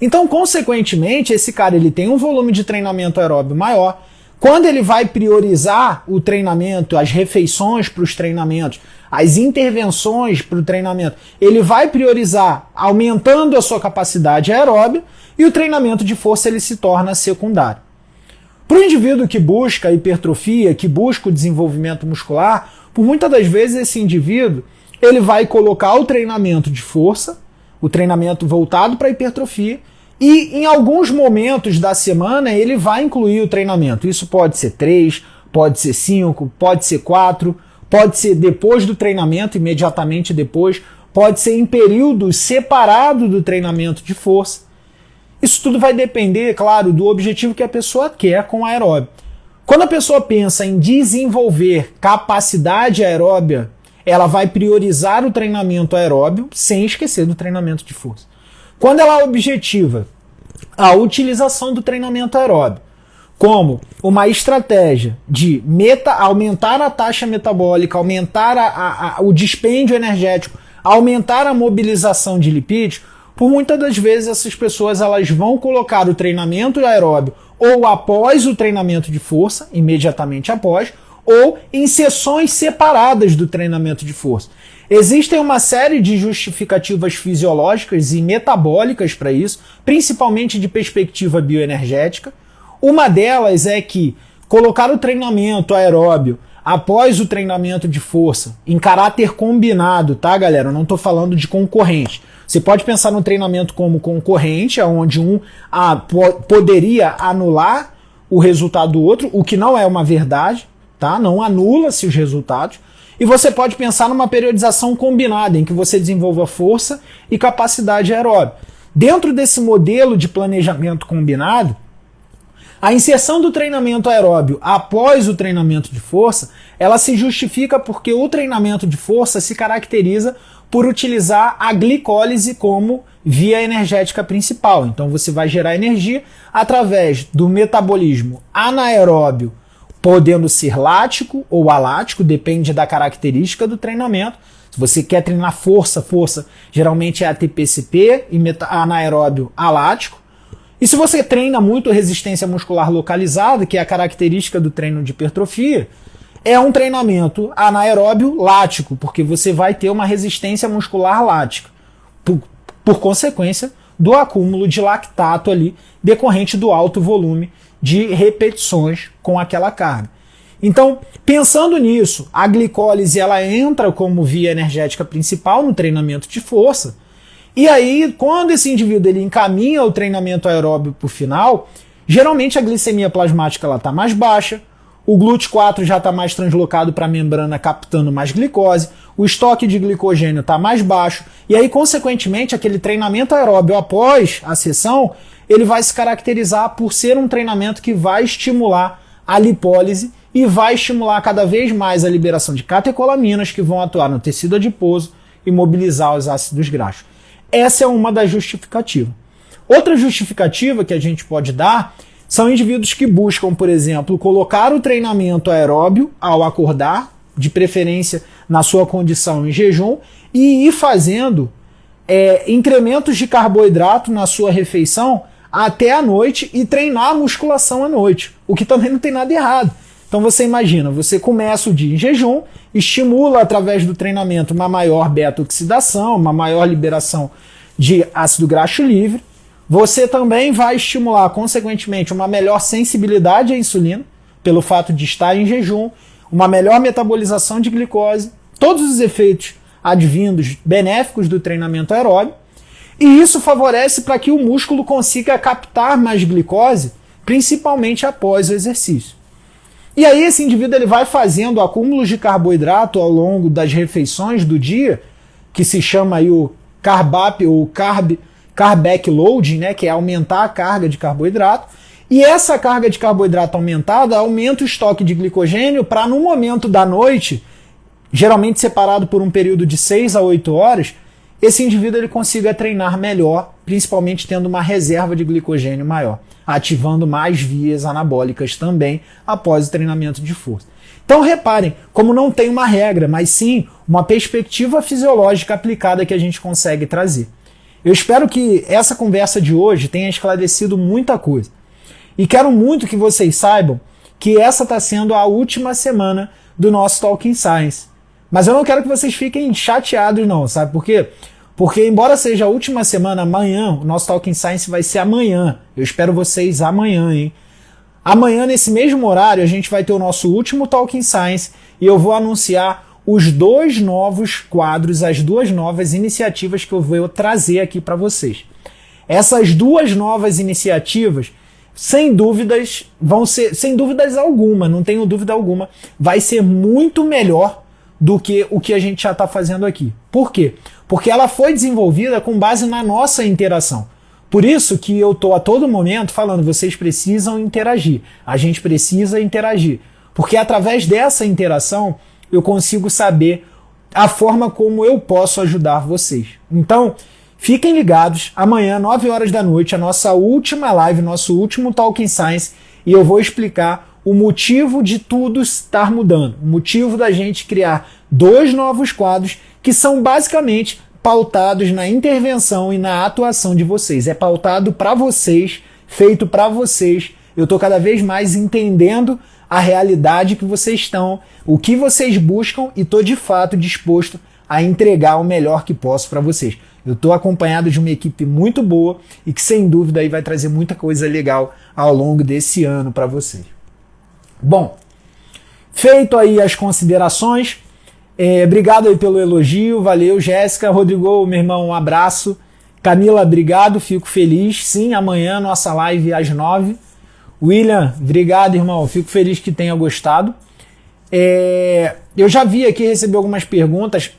S1: Então, consequentemente, esse cara ele tem um volume de treinamento aeróbio maior. Quando ele vai priorizar o treinamento, as refeições para os treinamentos, as intervenções para o treinamento, ele vai priorizar aumentando a sua capacidade aeróbia e o treinamento de força ele se torna secundário. Para o indivíduo que busca a hipertrofia, que busca o desenvolvimento muscular, por muitas das vezes esse indivíduo ele vai colocar o treinamento de força, o treinamento voltado para a hipertrofia, e em alguns momentos da semana ele vai incluir o treinamento. Isso pode ser 3, pode ser 5, pode ser 4, pode ser depois do treinamento, imediatamente depois, pode ser em períodos separados do treinamento de força. Isso tudo vai depender, claro, do objetivo que a pessoa quer com o aeróbio. Quando a pessoa pensa em desenvolver capacidade aeróbia, ela vai priorizar o treinamento aeróbio sem esquecer do treinamento de força. Quando ela objetiva a utilização do treinamento aeróbio como uma estratégia de aumentar a taxa metabólica, aumentar o dispêndio energético, aumentar a mobilização de lipídios, por muitas das vezes essas pessoas elas vão colocar o treinamento aeróbio ou após o treinamento de força, imediatamente após, ou em sessões separadas do treinamento de força. Existem uma série de justificativas fisiológicas e metabólicas para isso, principalmente de perspectiva bioenergética. Uma delas é que colocar o treinamento aeróbio após o treinamento de força, em caráter combinado, tá, galera? Eu não estou falando de concorrente. Você pode pensar no treinamento como concorrente, onde um poderia anular o resultado do outro, o que não é uma verdade, tá? Não anula-se os resultados. E você pode pensar numa periodização combinada, em que você desenvolva força e capacidade aeróbica. Dentro desse modelo de planejamento combinado, a inserção do treinamento aeróbio após o treinamento de força, ela se justifica porque o treinamento de força se caracteriza por utilizar a glicólise como via energética principal. Então você vai gerar energia através do metabolismo anaeróbio, podendo ser lático ou alático, depende da característica do treinamento. Se você quer treinar força geralmente é ATP-CP e anaeróbio alático. E se você treina muito resistência muscular localizada, que é a característica do treino de hipertrofia, é um treinamento anaeróbio lático, porque você vai ter uma resistência muscular lática, por consequência do acúmulo de lactato ali, decorrente do alto volume de repetições com aquela carga. Então, pensando nisso, a glicólise ela entra como via energética principal no treinamento de força. E aí, quando esse indivíduo ele encaminha o treinamento aeróbio para o final, geralmente a glicemia plasmática está mais baixa, o GLUT4 já está mais translocado para a membrana captando mais glicose, o estoque de glicogênio está mais baixo, e aí, consequentemente, aquele treinamento aeróbio após a sessão, ele vai se caracterizar por ser um treinamento que vai estimular a lipólise e vai estimular cada vez mais a liberação de catecolaminas que vão atuar no tecido adiposo e mobilizar os ácidos graxos. Essa é uma das justificativas. Outra justificativa que a gente pode dar são indivíduos que buscam, por exemplo, colocar o treinamento aeróbio ao acordar, de preferência na sua condição em jejum, e ir fazendo incrementos de carboidrato na sua refeição até a noite e treinar a musculação à noite, o que também não tem nada errado. Então você imagina, você começa o dia em jejum, estimula através do treinamento uma maior beta-oxidação, uma maior liberação de ácido graxo livre. Você também vai estimular, consequentemente, uma melhor sensibilidade à insulina, pelo fato de estar em jejum, uma melhor metabolização de glicose, todos os efeitos advindos benéficos do treinamento aeróbio. E isso favorece para que o músculo consiga captar mais glicose, principalmente após o exercício. E aí esse indivíduo ele vai fazendo acúmulos de carboidrato ao longo das refeições do dia, que se chama aí o carb-up ou carb-back loading, né, que é aumentar a carga de carboidrato. E essa carga de carboidrato aumentada aumenta o estoque de glicogênio para no momento da noite, geralmente separado por um período de 6 a 8 horas, esse indivíduo ele consiga treinar melhor, principalmente tendo uma reserva de glicogênio maior, ativando mais vias anabólicas também após o treinamento de força. Então reparem, como não tem uma regra, mas sim uma perspectiva fisiológica aplicada que a gente consegue trazer. Eu espero que essa conversa de hoje tenha esclarecido muita coisa. E quero muito que vocês saibam que essa está sendo a última semana do nosso Talking Science. Mas eu não quero que vocês fiquem chateados não, sabe por quê? Porque embora seja a última semana, amanhã, o nosso Talking Science vai ser amanhã. Eu espero vocês amanhã, hein? Amanhã, nesse mesmo horário, a gente vai ter o nosso último Talking Science e eu vou anunciar os 2 novos quadros, as 2 novas iniciativas que eu vou trazer aqui para vocês. Essas 2 novas iniciativas, sem dúvidas, vão ser, sem dúvidas alguma, não tenho dúvida alguma, vai ser muito melhor do que o que a gente já está fazendo aqui. Por quê? Porque ela foi desenvolvida com base na nossa interação. Por isso que eu estou a todo momento falando, vocês precisam interagir, a gente precisa interagir. Porque através dessa interação eu consigo saber a forma como eu posso ajudar vocês. Então, fiquem ligados, amanhã, 9 horas da noite, a nossa última live, nosso último Talking Science, e eu vou explicar o motivo de tudo estar mudando, o motivo da gente criar 2 novos quadros que são basicamente pautados na intervenção e na atuação de vocês. É pautado para vocês, feito para vocês. Eu estou cada vez mais entendendo a realidade que vocês estão, o que vocês buscam e estou de fato disposto a entregar o melhor que posso para vocês. Eu estou acompanhado de uma equipe muito boa e que sem dúvida aí vai trazer muita coisa legal ao longo desse ano para vocês. Bom, feito aí as considerações, obrigado aí pelo elogio, valeu Jéssica, Rodrigo, meu irmão, um abraço, Camila, obrigado, fico feliz, sim, amanhã nossa live às 9, William, obrigado irmão, fico feliz que tenha gostado. Eu já vi aqui, recebi algumas perguntas,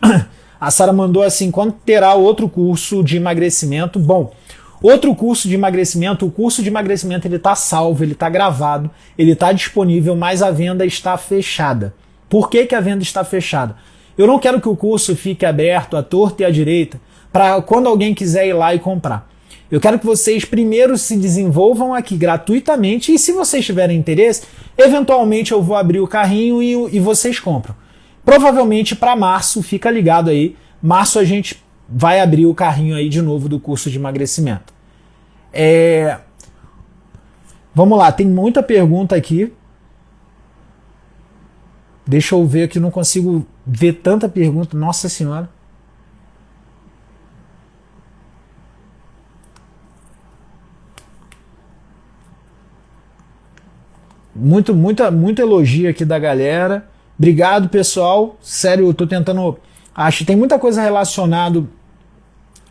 S1: a Sara mandou assim, quando terá outro curso de emagrecimento? Bom, outro curso de emagrecimento, o curso de emagrecimento ele está salvo, ele está gravado, ele está disponível, mas a venda está fechada. Por que a venda está fechada? Eu não quero que o curso fique aberto à torta e à direita para quando alguém quiser ir lá e comprar. Eu quero que vocês primeiro se desenvolvam aqui gratuitamente e se vocês tiverem interesse, eventualmente eu vou abrir o carrinho e vocês compram. Provavelmente para março, fica ligado aí, março a gente vai abrir o carrinho aí de novo do curso de emagrecimento. Vamos lá, tem muita pergunta aqui. Deixa eu ver aqui, não consigo ver tanta pergunta. Nossa Senhora. Muito elogio aqui da galera. Obrigado, pessoal. Sério, eu tô tentando... Acho que tem muita coisa relacionada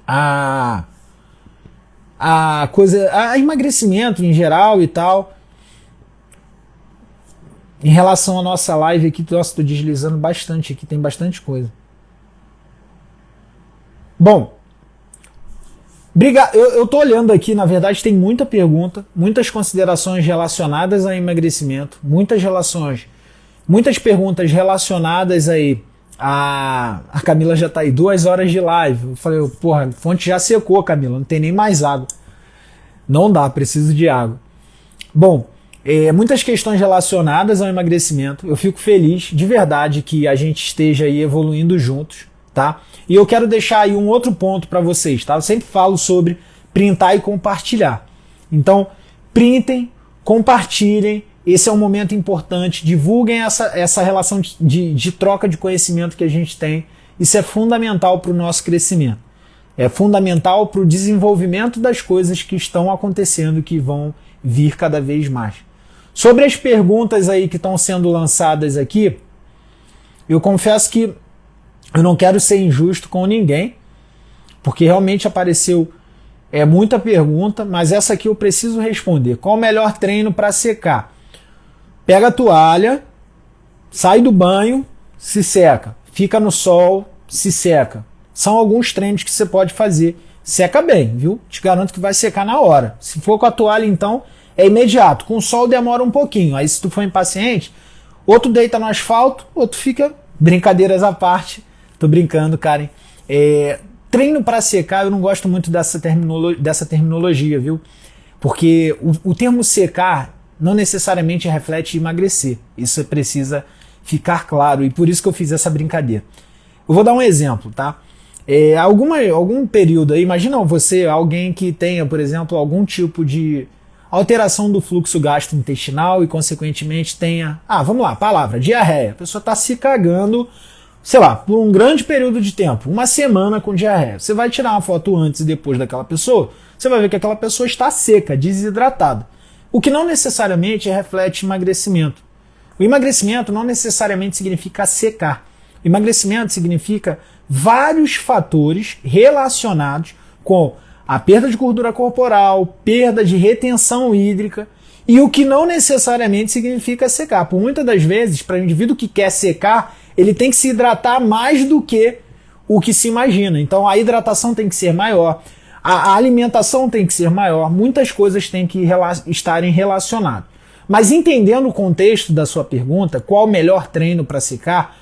S1: a emagrecimento em geral e tal. Em relação à nossa live aqui, nossa, tô deslizando bastante aqui, tem bastante coisa. Bom, eu tô olhando aqui, na verdade tem muita pergunta, muitas considerações relacionadas ao emagrecimento, muitas perguntas relacionadas aí a Camila já tá aí, 2 horas de live. Eu falei, porra, a fonte já secou, Camila, não tem nem mais água. Não dá, preciso de água. Bom, muitas questões relacionadas ao emagrecimento. Eu fico feliz, de verdade, que a gente esteja aí evoluindo juntos, tá? E eu quero deixar aí um outro ponto para vocês, tá? Eu sempre falo sobre printar e compartilhar. Então, printem, compartilhem. Esse é um momento importante. Divulguem essa relação de troca de conhecimento que a gente tem. Isso é fundamental para o nosso crescimento. É fundamental para o desenvolvimento das coisas que estão acontecendo, que vão vir cada vez mais. Sobre as perguntas aí que estão sendo lançadas aqui, eu confesso que eu não quero ser injusto com ninguém, porque realmente apareceu É muita pergunta, mas essa aqui eu preciso responder. Qual o melhor treino para secar? Pega a toalha, sai do banho, se seca. Fica no sol, se seca. São alguns treinos que você pode fazer. Seca bem, viu? Te garanto que vai secar na hora. Se for com a toalha, então, é imediato. Com o sol demora um pouquinho. Aí se tu for impaciente, ou tu deita no asfalto, ou tu fica... Brincadeiras à parte. Tô brincando, Karen. Treino para secar, eu não gosto muito dessa terminologia, viu? Porque o termo secar não necessariamente reflete emagrecer. Isso precisa ficar claro, e por isso que eu fiz essa brincadeira. Eu vou dar um exemplo, tá? Algum período aí, imagina você, alguém que tenha, por exemplo, algum tipo de alteração do fluxo gastrointestinal e, consequentemente, tenha, vamos lá, palavra, diarreia. A pessoa está se cagando, sei lá, por um grande período de tempo, uma semana com diarreia. Você vai tirar uma foto antes e depois daquela pessoa, você vai ver que aquela pessoa está seca, desidratada. O que não necessariamente reflete emagrecimento. O emagrecimento não necessariamente significa secar. Emagrecimento significa vários fatores relacionados com a perda de gordura corporal, perda de retenção hídrica, e o que não necessariamente significa secar. Por muitas das vezes, para o indivíduo que quer secar, ele tem que se hidratar mais do que o que se imagina. Então a hidratação tem que ser maior, a alimentação tem que ser maior, muitas coisas têm que estarem relacionadas. Mas entendendo o contexto da sua pergunta, qual o melhor treino para secar,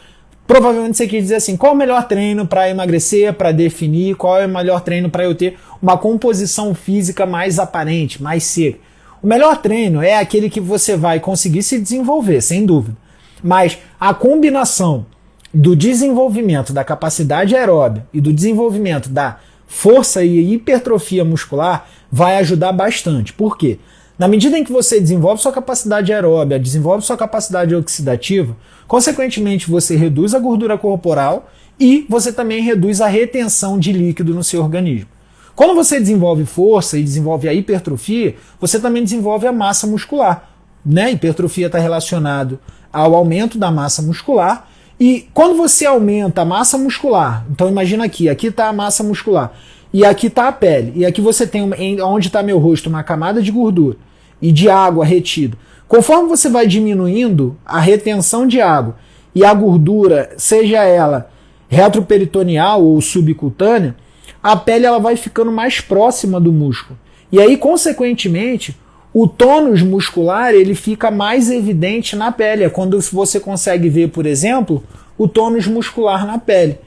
S1: provavelmente você quer dizer assim, qual o melhor treino para emagrecer, para definir, qual é o melhor treino para eu ter uma composição física mais aparente, mais seca. O melhor treino é aquele que você vai conseguir se desenvolver, sem dúvida. Mas a combinação do desenvolvimento da capacidade aeróbica e do desenvolvimento da força e hipertrofia muscular vai ajudar bastante. Por quê? Na medida em que você desenvolve sua capacidade aeróbica, desenvolve sua capacidade oxidativa, consequentemente você reduz a gordura corporal e você também reduz a retenção de líquido no seu organismo. Quando você desenvolve força e desenvolve a hipertrofia, você também desenvolve a massa muscular. Né? Hipertrofia está relacionado ao aumento da massa muscular, e quando você aumenta a massa muscular, então imagina aqui está a massa muscular, e aqui está a pele, e aqui você tem, onde está meu rosto, uma camada de gordura e de água retida. Conforme você vai diminuindo a retenção de água e a gordura, seja ela retroperitoneal ou subcutânea, a pele ela vai ficando mais próxima do músculo. E aí, consequentemente, o tônus muscular ele fica mais evidente na pele. É quando você consegue ver, por exemplo, o tônus muscular na pele.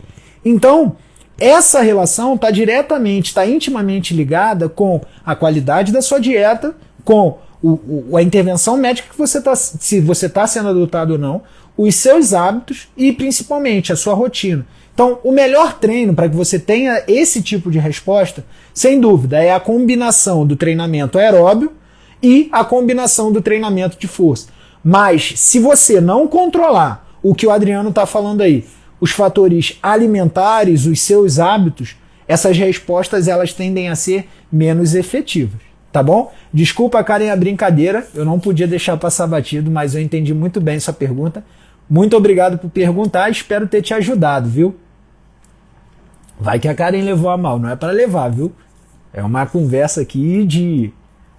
S1: Então, essa relação está intimamente ligada com a qualidade da sua dieta, com a intervenção médica que você está, se você está sendo adotado ou não, os seus hábitos e principalmente a sua rotina. Então, o melhor treino para que você tenha esse tipo de resposta, sem dúvida, é a combinação do treinamento aeróbio e a combinação do treinamento de força. Mas, se você não controlar o que o Adriano está falando aí, os fatores alimentares, os seus hábitos, essas respostas elas tendem a ser menos efetivas, tá bom? Desculpa, Karen, a brincadeira, eu não podia deixar passar batido, mas eu entendi muito bem sua pergunta. Muito obrigado por perguntar, espero ter te ajudado, viu? Vai que a Karen levou a mal, não é para levar, viu? É uma conversa aqui de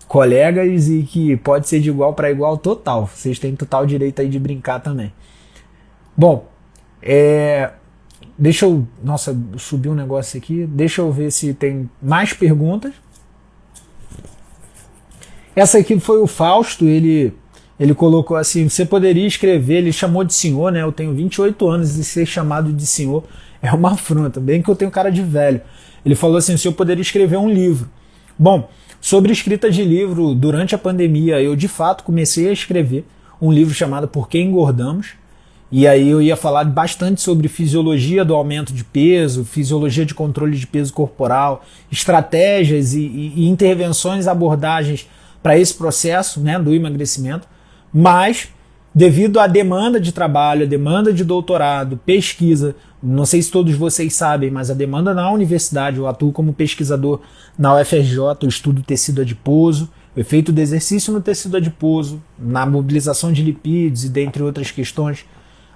S1: colegas e que pode ser de igual para igual total. Vocês têm total direito aí de brincar também. Bom, deixa eu... Nossa, subi um negócio aqui. Deixa eu ver se tem mais perguntas. Essa aqui foi o Fausto, ele colocou assim, você poderia escrever, ele chamou de senhor, né? Eu tenho 28 anos e ser chamado de senhor é uma afronta, bem que eu tenho cara de velho. Ele falou assim, se eu poderia escrever um livro. Bom, sobre escrita de livro, durante a pandemia, eu de fato comecei a escrever um livro chamado Por que Engordamos? E aí eu ia falar bastante sobre fisiologia do aumento de peso, fisiologia de controle de peso corporal, estratégias e intervenções, abordagens para esse processo, né, do emagrecimento, mas devido à demanda de trabalho, a demanda de doutorado, pesquisa, não sei se todos vocês sabem, mas a demanda na universidade, eu atuo como pesquisador na UFRJ, eu estudo tecido adiposo, o efeito do exercício no tecido adiposo, na mobilização de lipídios e dentre outras questões,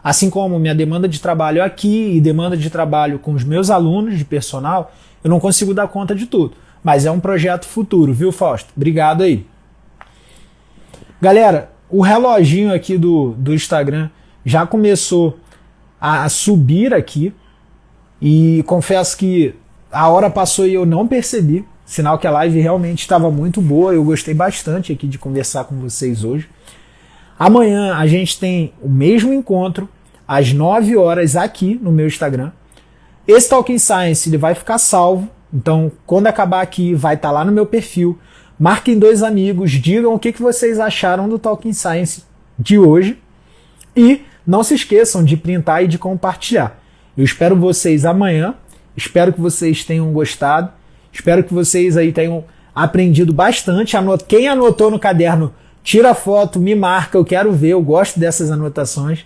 S1: assim como minha demanda de trabalho aqui e demanda de trabalho com os meus alunos de personal, eu não consigo dar conta de tudo. mas é um projeto futuro, viu, Fausto? Obrigado aí. Galera, o reloginho aqui do Instagram já começou a subir aqui e confesso que a hora passou e eu não percebi, sinal que a live realmente estava muito boa, eu gostei bastante aqui de conversar com vocês hoje. Amanhã a gente tem o mesmo encontro, às 9 horas aqui no meu Instagram. Esse Talking Science ele vai ficar salvo, então quando acabar aqui vai estar lá no meu perfil. Marquem 2 amigos, digam o que vocês acharam do Talking Science de hoje e não se esqueçam de printar e de compartilhar. Eu espero vocês amanhã, espero que vocês tenham gostado, espero que vocês aí tenham aprendido bastante. Quem anotou no caderno, tira foto, me marca, eu quero ver, eu gosto dessas anotações.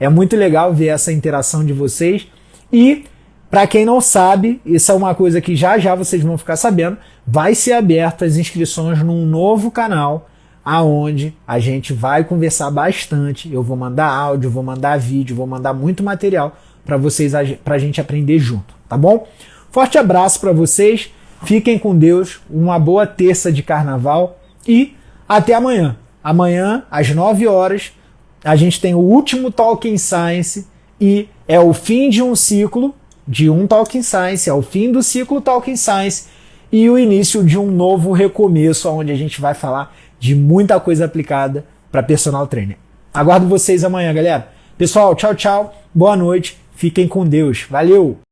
S1: É muito legal ver essa interação de vocês. E, para quem não sabe, isso é uma coisa que já já vocês vão ficar sabendo, vai ser aberto as inscrições num novo canal, aonde a gente vai conversar bastante. Eu vou mandar áudio, vou mandar vídeo, vou mandar muito material para vocês, para a gente aprender junto, tá bom? Forte abraço para vocês, fiquem com Deus, uma boa terça de carnaval e até amanhã. Amanhã, às 9 horas, a gente tem o último Talking Science e é o fim de um ciclo, de um Talking Science, é o fim do ciclo Talking Science e o início de um novo recomeço, onde a gente vai falar de muita coisa aplicada para personal trainer. Aguardo vocês amanhã, galera. Pessoal, tchau, tchau, boa noite, fiquem com Deus, valeu!